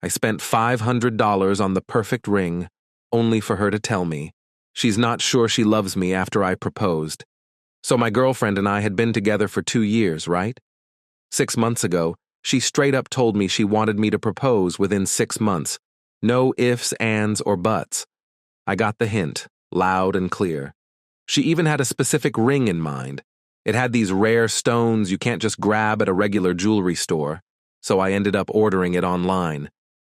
I spent $500 on the perfect ring, only for her to tell me she's not sure she loves me after I proposed. So my girlfriend and I had been together for 2 years, right? 6 months ago, she straight up told me she wanted me to propose within 6 months. No ifs, ands, or buts. I got the hint, loud and clear. She even had a specific ring in mind. It had these rare stones you can't just grab at a regular jewelry store, so I ended up ordering it online.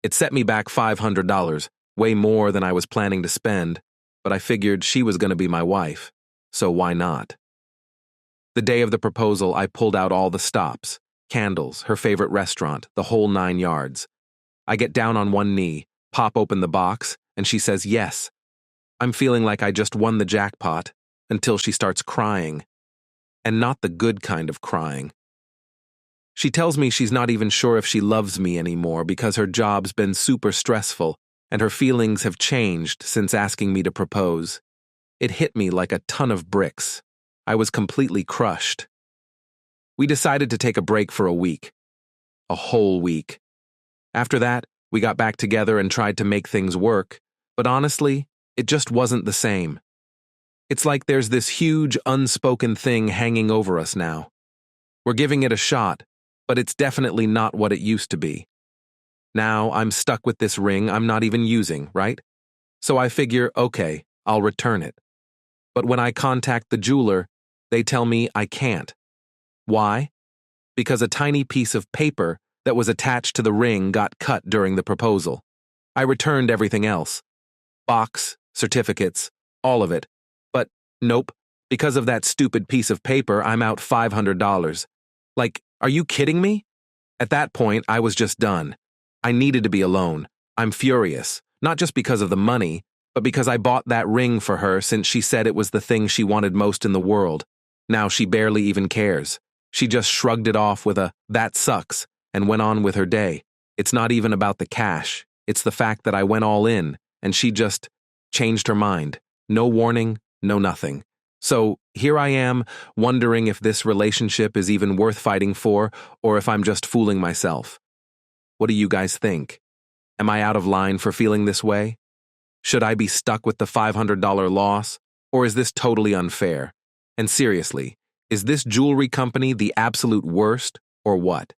It set me back $500, way more than I was planning to spend, but I figured she was going to be my wife, so why not? The day of the proposal, I pulled out all the stops, candles, her favorite restaurant, the whole 9 yards. I get down on one knee, pop open the box, and she says yes. I'm feeling like I just won the jackpot, until she starts crying. And not the good kind of crying. She tells me she's not even sure if she loves me anymore because her job's been super stressful and her feelings have changed since asking me to propose. It hit me like a ton of bricks. I was completely crushed. We decided to take a break for a week. A whole week. After that, we got back together and tried to make things work, but honestly, it just wasn't the same. It's like there's this huge, unspoken thing hanging over us now. We're giving it a shot, but it's definitely not what it used to be. Now I'm stuck with this ring I'm not even using, right? So I figure, okay, I'll return it. But when I contact the jeweler, they tell me I can't. Why? Because a tiny piece of paper that was attached to the ring got cut during the proposal. I returned everything else. Box, certificates, all of it. But nope, because of that stupid piece of paper, I'm out $500. Like, are you kidding me? At that point, I was just done. I needed to be alone. I'm furious, not just because of the money, but because I bought that ring for her since she said it was the thing she wanted most in the world. Now she barely even cares. She just shrugged it off with a, "that sucks," and went on with her day. It's not even about the cash. It's the fact that I went all in, and she just changed her mind. No warning, no nothing. So here I am, wondering if this relationship is even worth fighting for, or if I'm just fooling myself. What do you guys think? Am I out of line for feeling this way? Should I be stuck with the $500 loss, or is this totally unfair? And seriously, is this jewelry company the absolute worst, or what?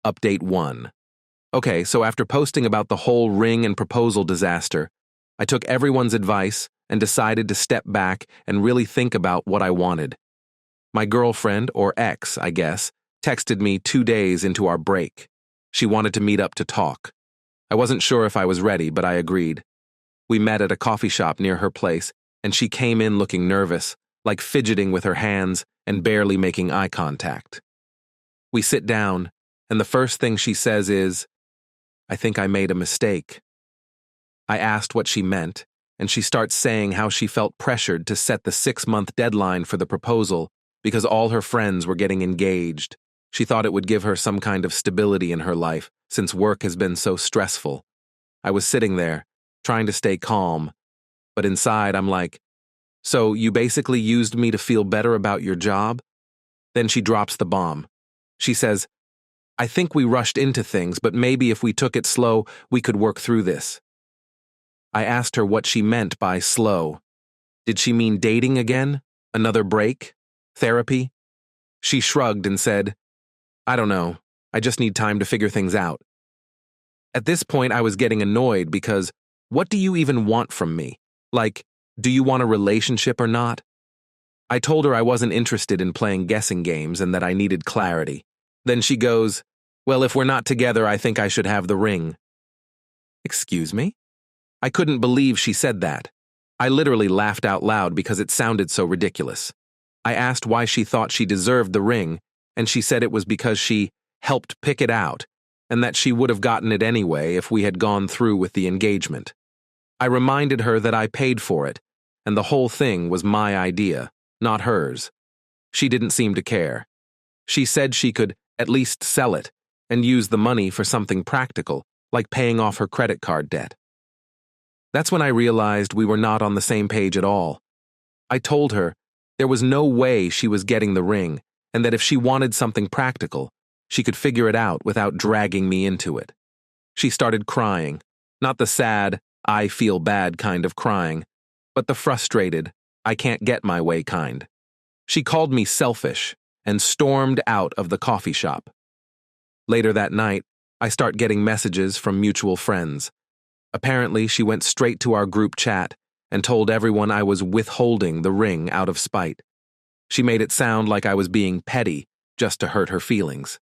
Update 1. Okay, so after posting about the whole ring and proposal disaster, I took everyone's advice and decided to step back and really think about what I wanted. My girlfriend, or ex, I guess, texted me 2 days into our break. She wanted to meet up to talk. I wasn't sure if I was ready, but I agreed. We met at a coffee shop near her place, and she came in looking nervous, like fidgeting with her hands and barely making eye contact. We sit down, and the first thing she says is, "I think I made a mistake." I asked what she meant, and she starts saying how she felt pressured to set the 6-month deadline for the proposal because all her friends were getting engaged. She thought it would give her some kind of stability in her life since work has been so stressful. I was sitting there, trying to stay calm, but inside I'm like, "So you basically used me to feel better about your job?" Then she drops the bomb. She says, "I think we rushed into things, but maybe if we took it slow, we could work through this." I asked her what she meant by slow. Did she mean dating again? Another break? Therapy? She shrugged and said, "I don't know. I just need time to figure things out." At this point, I was getting annoyed because what do you even want from me? Like, do you want a relationship or not? I told her I wasn't interested in playing guessing games and that I needed clarity. Then she goes, "Well, if we're not together, I think I should have the ring." Excuse me? I couldn't believe she said that. I literally laughed out loud because it sounded so ridiculous. I asked why she thought she deserved the ring, and she said it was because she helped pick it out, and that she would have gotten it anyway if we had gone through with the engagement. I reminded her that I paid for it, and the whole thing was my idea, not hers. She didn't seem to care. She said she could at least sell it and use the money for something practical, like paying off her credit card debt. That's when I realized we were not on the same page at all. I told her there was no way she was getting the ring, and that if she wanted something practical, she could figure it out without dragging me into it. She started crying, not the sad, I feel bad kind of crying, but the frustrated, I can't get my way kind. She called me selfish and stormed out of the coffee shop. Later that night, I start getting messages from mutual friends. Apparently, she went straight to our group chat and told everyone I was withholding the ring out of spite. She made it sound like I was being petty just to hurt her feelings.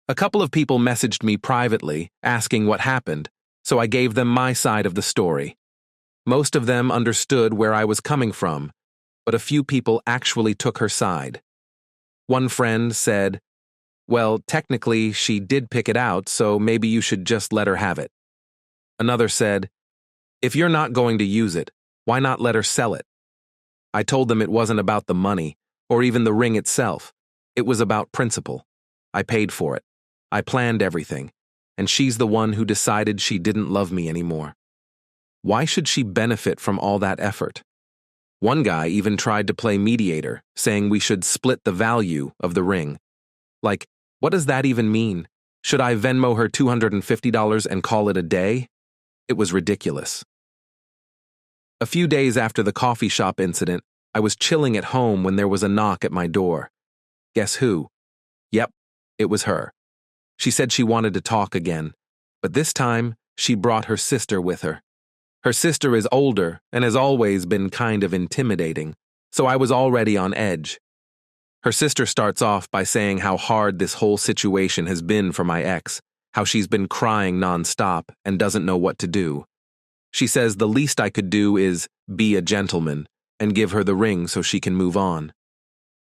A couple of people messaged me privately asking what happened, so I gave them my side of the story. Most of them understood where I was coming from, but a few people actually took her side. One friend said, "Well, technically, she did pick it out, so maybe you should just let her have it." Another said, "If you're not going to use it, why not let her sell it?" I told them it wasn't about the money, or even the ring itself. It was about principle. I paid for it. I planned everything, and she's the one who decided she didn't love me anymore. Why should she benefit from all that effort? One guy even tried to play mediator, saying we should split the value of the ring. Like, what does that even mean? Should I Venmo her $250 and call it a day? It was ridiculous. A few days after the coffee shop incident, I was chilling at home when there was a knock at my door. Guess who? Yep, it was her. She said she wanted to talk again, but this time she brought her sister with her. Her sister is older and has always been kind of intimidating, so I was already on edge. Her sister starts off by saying how hard this whole situation has been for my ex, how she's been crying nonstop and doesn't know what to do. She says the least I could do is be a gentleman and give her the ring so she can move on.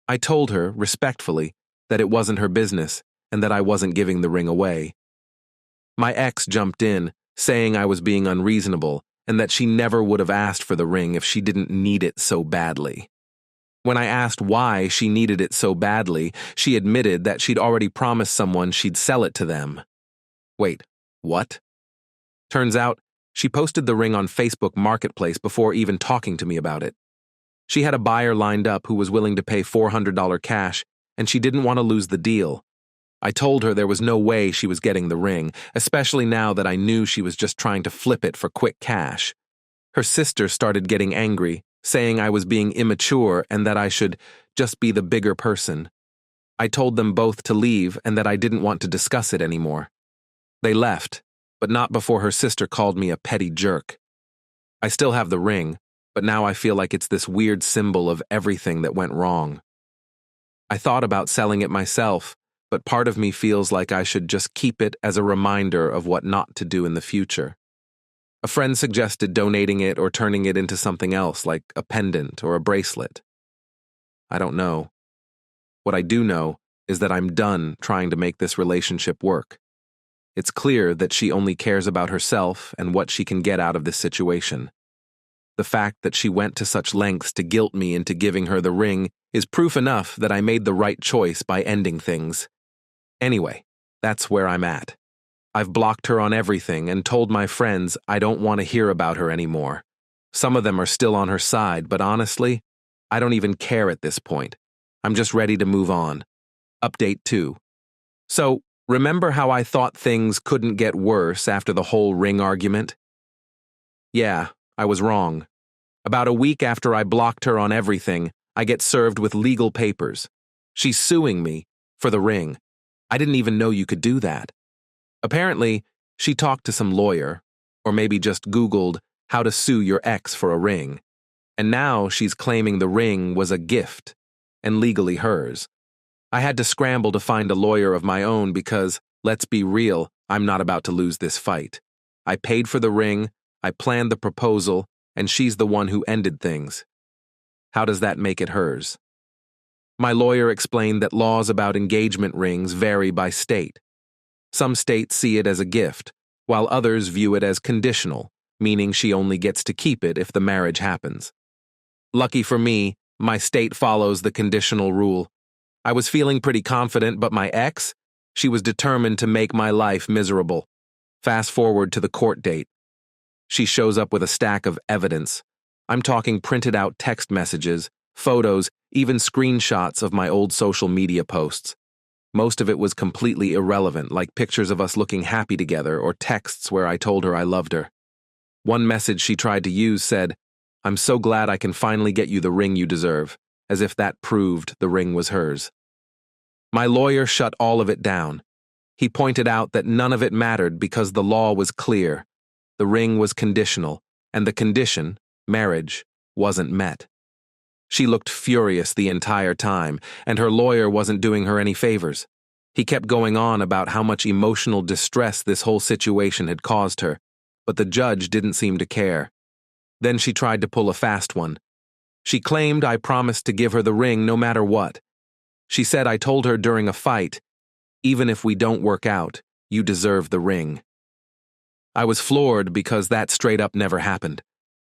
I told her, respectfully, that it wasn't her business and that I wasn't giving the ring away. My ex jumped in, saying I was being unreasonable and that she never would have asked for the ring if she didn't need it so badly. When I asked why she needed it so badly, she admitted that she'd already promised someone she'd sell it to them. Wait, what? Turns out, she posted the ring on Facebook Marketplace before even talking to me about it. She had a buyer lined up who was willing to pay $400 cash, and she didn't want to lose the deal. I told her there was no way she was getting the ring, especially now that I knew she was just trying to flip it for quick cash. Her sister started getting angry, saying I was being immature and that I should just be the bigger person. I told them both to leave and that I didn't want to discuss it anymore. They left, but not before her sister called me a petty jerk. I still have the ring, but now I feel like it's this weird symbol of everything that went wrong. I thought about selling it myself, but part of me feels like I should just keep it as a reminder of what not to do in the future. A friend suggested donating it or turning it into something else, like a pendant or a bracelet. I don't know. What I do know is that I'm done trying to make this relationship work. It's clear that she only cares about herself and what she can get out of this situation. The fact that she went to such lengths to guilt me into giving her the ring is proof enough that I made the right choice by ending things. Anyway, that's where I'm at. I've blocked her on everything and told my friends I don't want to hear about her anymore. Some of them are still on her side, but honestly, I don't even care at this point. I'm just ready to move on. Update 2. So, remember how I thought things couldn't get worse after the whole ring argument? Yeah, I was wrong. About a week after I blocked her on everything, I get served with legal papers. She's suing me for the ring. I didn't even know you could do that. Apparently, she talked to some lawyer, or maybe just Googled how to sue your ex for a ring. And now she's claiming the ring was a gift, and legally hers. I had to scramble to find a lawyer of my own because, let's be real, I'm not about to lose this fight. I paid for the ring, I planned the proposal, and she's the one who ended things. How does that make it hers? My lawyer explained that laws about engagement rings vary by state. Some states see it as a gift, while others view it as conditional, meaning she only gets to keep it if the marriage happens. Lucky for me, my state follows the conditional rule. I was feeling pretty confident, but my ex, she was determined to make my life miserable. Fast forward to the court date. She shows up with a stack of evidence. I'm talking printed out text messages, photos, even screenshots of my old social media posts. Most of it was completely irrelevant, like pictures of us looking happy together or texts where I told her I loved her. One message she tried to use said, "I'm so glad I can finally get you the ring you deserve," as if that proved the ring was hers. My lawyer shut all of it down. He pointed out that none of it mattered because the law was clear. The ring was conditional, and the condition, marriage, wasn't met. She looked furious the entire time, and her lawyer wasn't doing her any favors. He kept going on about how much emotional distress this whole situation had caused her, but the judge didn't seem to care. Then she tried to pull a fast one. She claimed I promised to give her the ring no matter what. She said I told her during a fight, "Even if we don't work out, you deserve the ring." I was floored because that straight up never happened.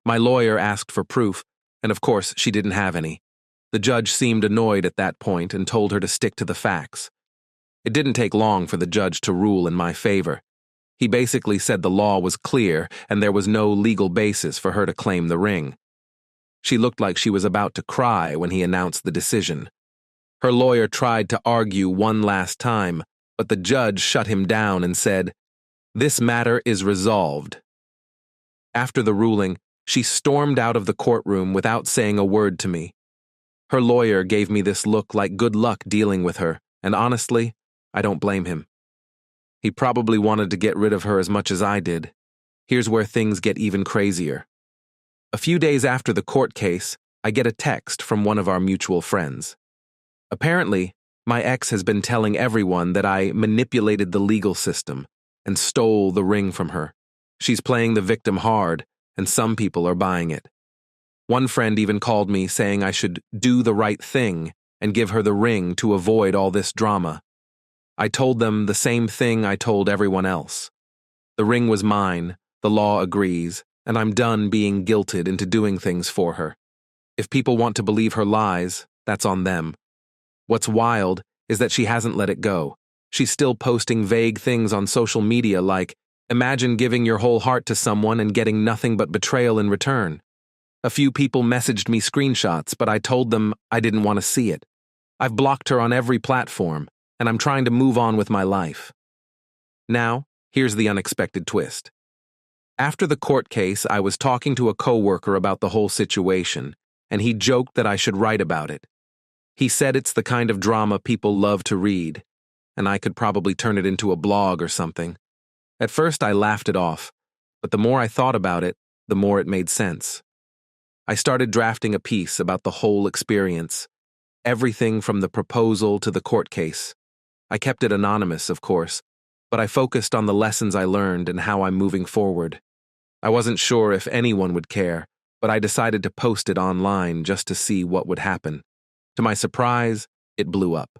My lawyer asked for proof, and of course she didn't have any. The judge seemed annoyed at that point and told her to stick to the facts. It didn't take long for the judge to rule in my favor. He basically said the law was clear and there was no legal basis for her to claim the ring. She looked like she was about to cry when he announced the decision. Her lawyer tried to argue one last time, but the judge shut him down and said, "This matter is resolved." After the ruling, she stormed out of the courtroom without saying a word to me. Her lawyer gave me this look like good luck dealing with her, and honestly, I don't blame him. He probably wanted to get rid of her as much as I did. Here's where things get even crazier. A few days after the court case, I get a text from one of our mutual friends. Apparently, my ex has been telling everyone that I manipulated the legal system and stole the ring from her. She's playing the victim hard, and some people are buying it. One friend even called me saying I should do the right thing and give her the ring to avoid all this drama. I told them the same thing I told everyone else. The ring was mine, the law agrees, and I'm done being guilted into doing things for her. If people want to believe her lies, that's on them. What's wild is that she hasn't let it go. She's still posting vague things on social media like, "Imagine giving your whole heart to someone and getting nothing but betrayal in return." A few people messaged me screenshots, but I told them I didn't want to see it. I've blocked her on every platform, and I'm trying to move on with my life. Now, here's the unexpected twist. After the court case, I was talking to a coworker about the whole situation, and he joked that I should write about it. He said it's the kind of drama people love to read, and I could probably turn it into a blog or something. At first, I laughed it off, but the more I thought about it, the more it made sense. I started drafting a piece about the whole experience, everything from the proposal to the court case. I kept it anonymous, of course, but I focused on the lessons I learned and how I'm moving forward. I wasn't sure if anyone would care, but I decided to post it online just to see what would happen. To my surprise, it blew up.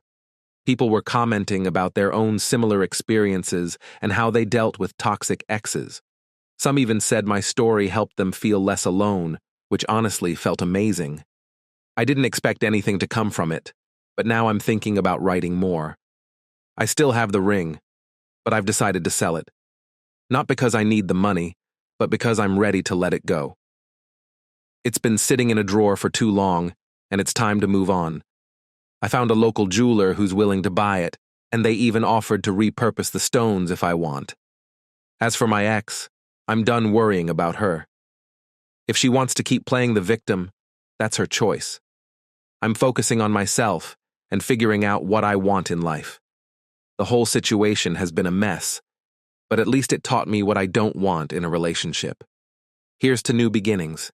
People were commenting about their own similar experiences and how they dealt with toxic exes. Some even said my story helped them feel less alone, which honestly felt amazing. I didn't expect anything to come from it, but now I'm thinking about writing more. I still have the ring, but I've decided to sell it. Not because I need the money, but because I'm ready to let it go. It's been sitting in a drawer for too long, and it's time to move on. I found a local jeweler who's willing to buy it, and they even offered to repurpose the stones if I want. As for my ex, I'm done worrying about her. If she wants to keep playing the victim, that's her choice. I'm focusing on myself and figuring out what I want in life. The whole situation has been a mess, but at least it taught me what I don't want in a relationship. Here's to new beginnings.